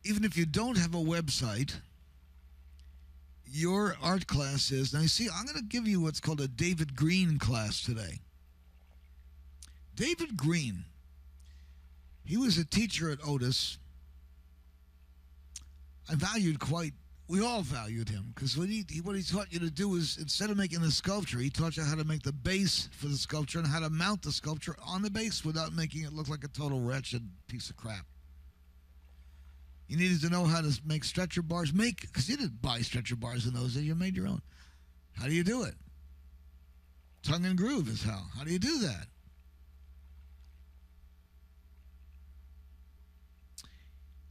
even if you don't have a website, your art class is, now you see, I'm going to give you what's called a David Green class today. David Green, he was a teacher at Otis. We all valued him, because what he taught you to do is, instead of making the sculpture, he taught you how to make the base for the sculpture and how to mount the sculpture on the base without making it look like a total wretched piece of crap. You needed to know how to make stretcher bars, because you didn't buy stretcher bars in those days, you made your own. How do you do it? Tongue and groove is how. How do you do that?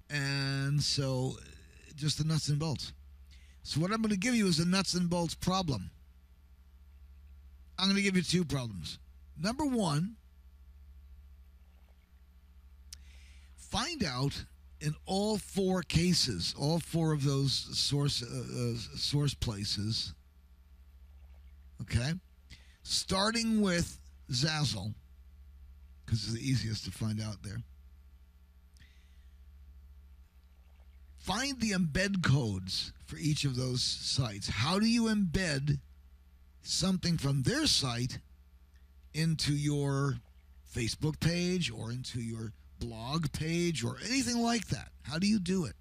And so, just the nuts and bolts. So what I'm going to give you is a nuts and bolts problem. I'm going to give you two problems. Number one, find out in all four cases, all four of those source places, okay, starting with Zazzle, because it's the easiest to find out there. Find the embed codes for each of those sites. How do you embed something from their site into your Facebook page or into your blog page or anything like that? How do you do it?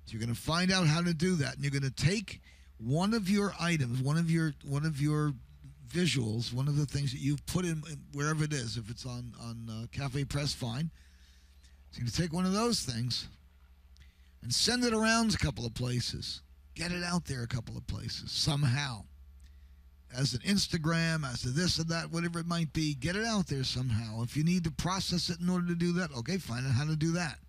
So you're going to find out how to do that, and you're going to take one of your items, one of your visuals, one of the things that you've put in wherever it is. If it's on Cafe Press, fine. So you're going to take one of those things and send it around a couple of places. Get it out there a couple of places somehow. As an Instagram, as a this and that, whatever it might be, get it out there somehow. If you need to process it in order to do that, okay, find out how to do that.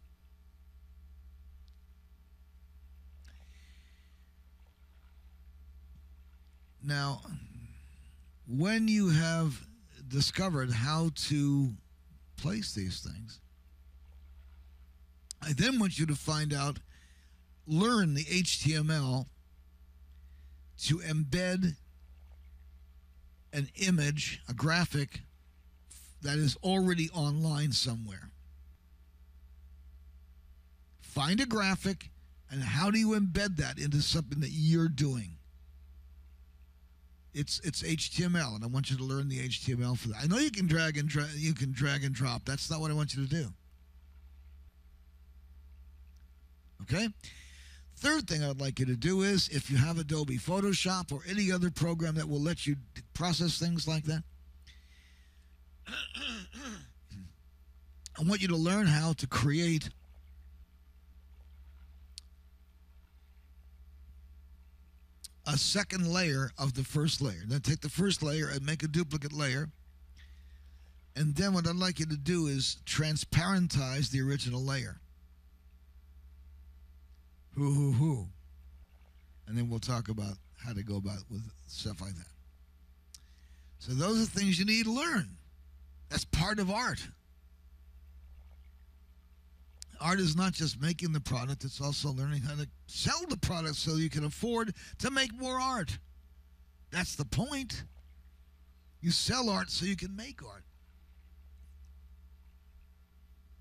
Now, when you have discovered how to place these things, I then want you to learn the HTML to embed an image, a graphic that is already online somewhere. Find a graphic, and how do you embed that into something that you're doing? It's HTML, and I want you to learn the HTML for that. I know you can drag and drop. That's not what I want you to do. Okay? Third thing I'd like you to do is, if you have Adobe Photoshop or any other program that will let you process things like that, I want you to learn how to create a second layer of the first layer. Then take the first layer and make a duplicate layer. And then what I'd like you to do is transparentize the original layer. And then we'll talk about how to go about with stuff like that. So those are things you need to learn. That's part of art. Art is not just making the product, it's also learning how to sell the product so you can afford to make more art. That's the point. You sell art so you can make art.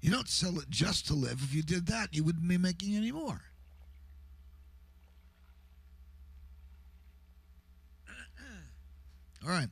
You don't sell it just to live. If you did that, you wouldn't be making any more. All right.